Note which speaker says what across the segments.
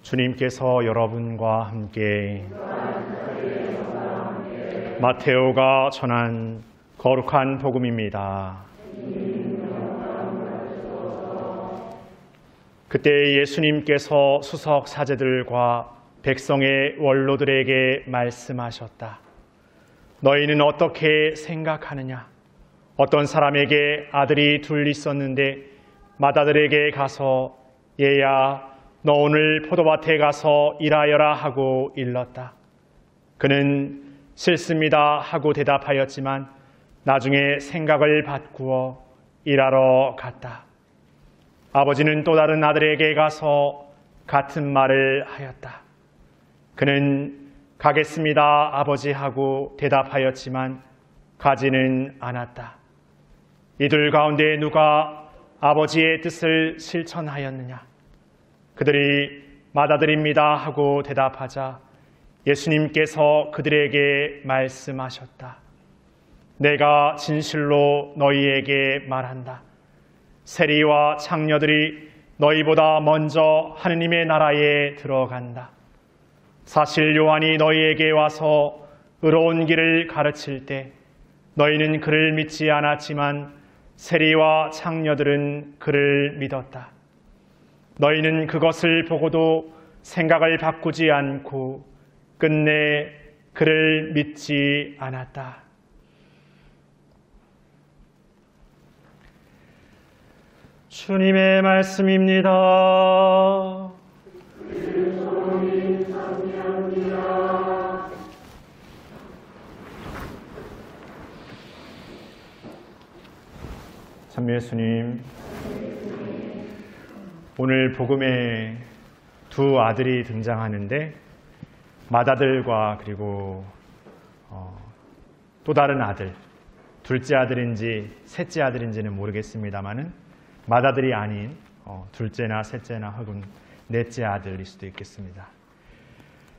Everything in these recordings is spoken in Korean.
Speaker 1: 주님께서 여러분과 함께 마테오가 전한 거룩한 복음입니다. 그때 예수님께서 수석 사제들과 백성의 원로들에게 말씀하셨다. 너희는 어떻게 생각하느냐? 어떤 사람에게 아들이 둘 있었는데 맏아들에게 가서 얘야 너 오늘 포도밭에 가서 일하여라 하고 일렀다. 그는 싫습니다 하고 대답하였지만 나중에 생각을 바꾸어 일하러 갔다. 아버지는 또 다른 아들에게 가서 같은 말을 하였다. 그는 가겠습니다 아버지 하고 대답하였지만 가지는 않았다. 이들 가운데 누가 아버지의 뜻을 실천하였느냐? 그들이 맏아들입니다 하고 대답하자 예수님께서 그들에게 말씀하셨다. 내가 진실로 너희에게 말한다. 세리와 창녀들이 너희보다 먼저 하느님의 나라에 들어간다. 사실 요한이 너희에게 와서 의로운 길을 가르칠 때 너희는 그를 믿지 않았지만 세리와 창녀들은 그를 믿었다. 너희는 그것을 보고도 생각을 바꾸지 않고 끝내 그를 믿지 않았다. 주님의 말씀입니다. 참미 예수님, 오늘 복음에 두 아들이 등장하는데 맏아들과 그리고 또 다른 아들, 둘째 아들인지 셋째 아들인지는 모르겠습니다만은 맏아들이 아닌 둘째나 셋째나 혹은 넷째 아들일 수도 있겠습니다.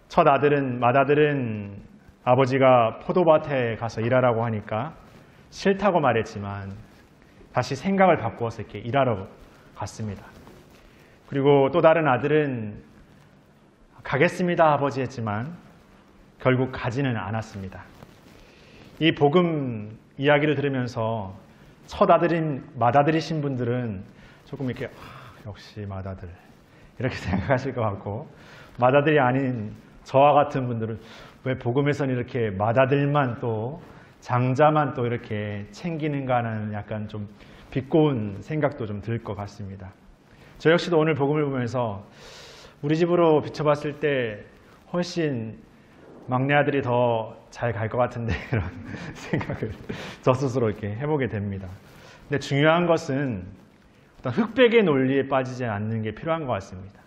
Speaker 1: 첫 아들은 맏아들은 아버지가 포도밭에 가서 일하라고 하니까 싫다고 말했지만 다시 생각을 바꾸어서 이렇게 일하러 갔습니다. 그리고 또 다른 아들은 가겠습니다 아버지 했지만 결국 가지는 않았습니다. 이 복음 이야기를 들으면서 첫 아들인 맏아들이신 분들은 조금 이렇게 역시 맏아들 이렇게 생각하실 것 같고 맏아들이 아닌 저와 같은 분들은 왜 복음에서는 이렇게 맏아들만 또 장자만 또 이렇게 챙기는가 하는 약간 좀 비꼬은 생각도 좀 들 것 같습니다. 저 역시도 오늘 복음을 보면서 우리 집으로 비춰봤을 때 훨씬 막내 아들이 더 잘 갈 것 같은데 이런 생각을 저 스스로 이렇게 해보게 됩니다. 근데 중요한 것은 어떤 흑백의 논리에 빠지지 않는 게 필요한 것 같습니다.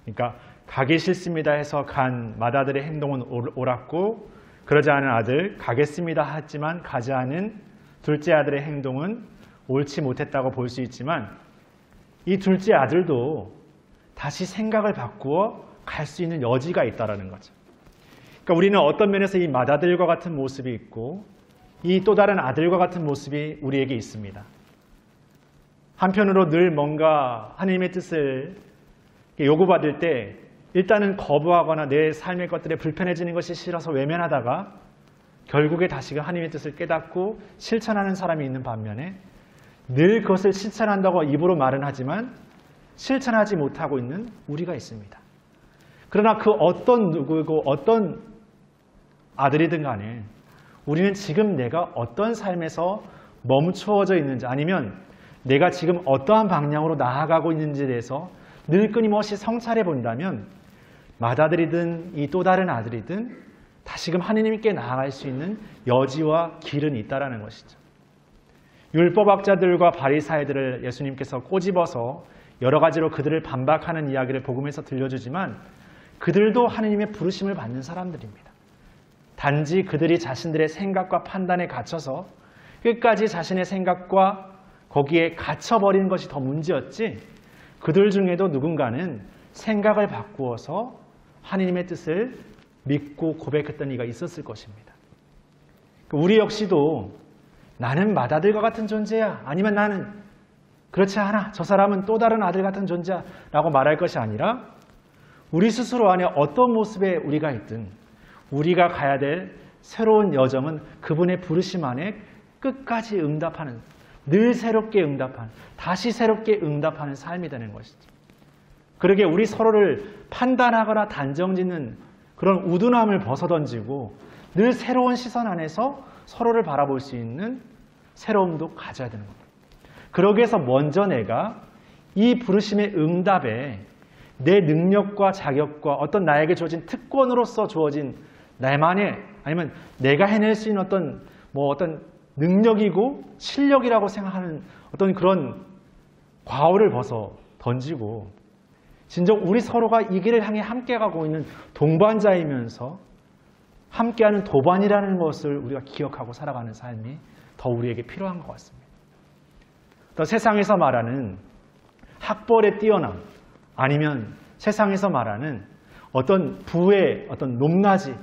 Speaker 1: 그러니까 가기 싫습니다 해서 간 맏아들의 행동은 옳았고 그러지 않은 아들 가겠습니다 하지만 가지 않은 둘째 아들의 행동은 옳지 못했다고 볼 수 있지만 이 둘째 아들도 다시 생각을 바꾸어 갈 수 있는 여지가 있다는 거죠. 그러니까 우리는 어떤 면에서 이 맏아들과 같은 모습이 있고 이 또 다른 아들과 같은 모습이 우리에게 있습니다. 한편으로 늘 뭔가 하나님의 뜻을 요구받을 때 일단은 거부하거나 내 삶의 것들에 불편해지는 것이 싫어서 외면하다가 결국에 다시금 하나님의 뜻을 깨닫고 실천하는 사람이 있는 반면에 늘 그것을 실천한다고 입으로 말은 하지만 실천하지 못하고 있는 우리가 있습니다. 그러나 그 어떤 누구고 어떤 아들이든 간에 우리는 지금 내가 어떤 삶에서 멈추어져 있는지 아니면 내가 지금 어떠한 방향으로 나아가고 있는지에 대해서 늘 끊임없이 성찰해 본다면 맏아들이든 이 또 다른 아들이든 다시금 하느님께 나아갈 수 있는 여지와 길은 있다는 것이죠. 율법학자들과 바리사이들을 예수님께서 꼬집어서 여러 가지로 그들을 반박하는 이야기를 복음에서 들려주지만 그들도 하느님의 부르심을 받는 사람들입니다. 단지 그들이 자신들의 생각과 판단에 갇혀서 끝까지 자신의 생각과 거기에 갇혀버린 것이 더 문제였지 그들 중에도 누군가는 생각을 바꾸어서 하느님의 뜻을 믿고 고백했던 이가 있었을 것입니다. 우리 역시도 나는 맏아들과 같은 존재야 아니면 나는 그렇지 않아 저 사람은 또 다른 아들 같은 존재야 라고 말할 것이 아니라 우리 스스로 안에 어떤 모습의 우리가 있든 우리가 가야 될 새로운 여정은 그분의 부르심 안에 끝까지 응답하는, 늘 새롭게 응답하는, 다시 새롭게 응답하는 삶이 되는 것이죠. 그러게 우리 서로를 판단하거나 단정짓는 그런 우둔함을 벗어던지고 늘 새로운 시선 안에서 서로를 바라볼 수 있는 새로움도 가져야 되는 겁니다. 그러기 위해서 먼저 내가 이 부르심의 응답에 내 능력과 자격과 어떤 나에게 주어진 특권으로서 주어진 나만의, 아니면 내가 해낼 수 있는 어떤 능력이고 실력이라고 생각하는 어떤 그런 과오를 벗어 던지고 진정 우리 서로가 이 길을 향해 함께 가고 있는 동반자이면서 함께하는 도반이라는 것을 우리가 기억하고 살아가는 삶이 더 우리에게 필요한 것 같습니다. 또 세상에서 말하는 학벌에 뛰어남, 아니면 세상에서 말하는 어떤 부의 어떤 높낮이,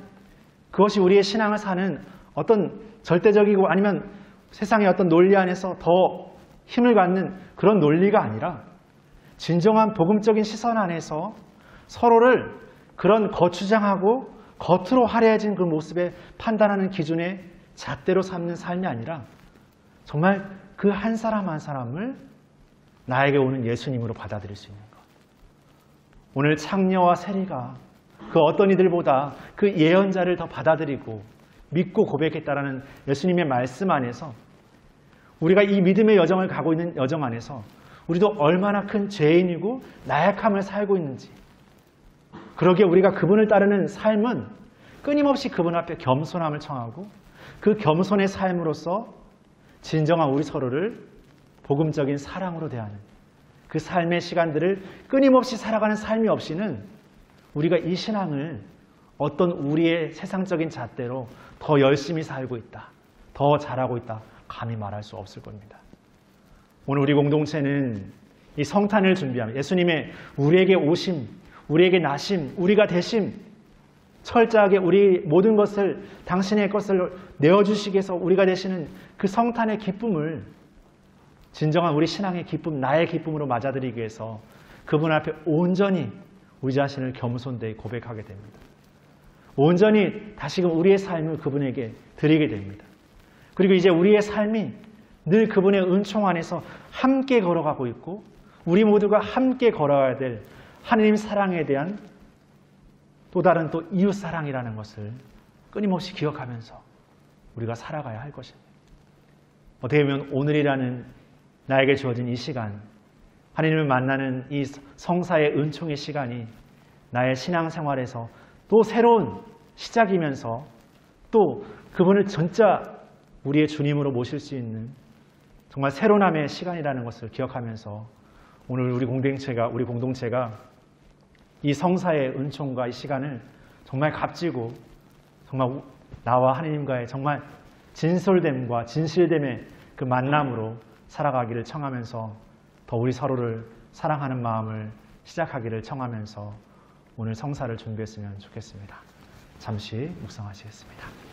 Speaker 1: 그것이 우리의 신앙을 사는 어떤 절대적이고 아니면 세상의 어떤 논리 안에서 더 힘을 갖는 그런 논리가 아니라 진정한 복음적인 시선 안에서 서로를 그런 거추장하고 겉으로 화려해진 그 모습에 판단하는 기준의 잣대로 삼는 삶이 아니라 정말 그 한 사람 한 사람을 나에게 오는 예수님으로 받아들일 수 있는 것. 오늘 창녀와 세리가 그 어떤 이들보다 그 예언자를 더 받아들이고 믿고 고백했다라는 예수님의 말씀 안에서 우리가 이 믿음의 여정을 가고 있는 여정 안에서 우리도 얼마나 큰 죄인이고 나약함을 살고 있는지, 그러기에 우리가 그분을 따르는 삶은 끊임없이 그분 앞에 겸손함을 청하고 그 겸손의 삶으로서 진정한 우리 서로를 복음적인 사랑으로 대하는 그 삶의 시간들을 끊임없이 살아가는 삶이 없이는 우리가 이 신앙을 어떤 우리의 세상적인 잣대로 더 열심히 살고 있다, 더 잘하고 있다 감히 말할 수 없을 겁니다. 오늘 우리 공동체는 이 성탄을 준비하며 예수님의 우리에게 오심, 우리에게 나심, 우리가 되심, 철저하게 우리 모든 것을 당신의 것을 내어주시기 위해서 우리가 되시는 그 성탄의 기쁨을 진정한 우리 신앙의 기쁨, 나의 기쁨으로 맞아들이기 위해서 그분 앞에 온전히 우리 자신을 겸손되이 고백하게 됩니다. 온전히 다시금 우리의 삶을 그분에게 드리게 됩니다. 그리고 이제 우리의 삶이 늘 그분의 은총 안에서 함께 걸어가고 있고 우리 모두가 함께 걸어가야 될 하느님 사랑에 대한 또 다른 또 이웃 사랑이라는 것을 끊임없이 기억하면서 우리가 살아가야 할 것입니다. 어떻게 보면 오늘이라는 나에게 주어진 이 시간, 하느님을 만나는 이 성사의 은총의 시간이 나의 신앙생활에서 또 새로운 시작이면서 또 그분을 진짜 우리의 주님으로 모실 수 있는 정말 새로남의 시간이라는 것을 기억하면서 오늘 우리 공동체가 이 성사의 은총과 이 시간을 정말 값지고 정말 나와 하느님과의 정말 진솔됨과 진실됨의 그 만남으로 살아가기를 청하면서 더 우리 서로를 사랑하는 마음을 시작하기를 청하면서 오늘 성사를 준비했으면 좋겠습니다. 잠시 묵상하시겠습니다.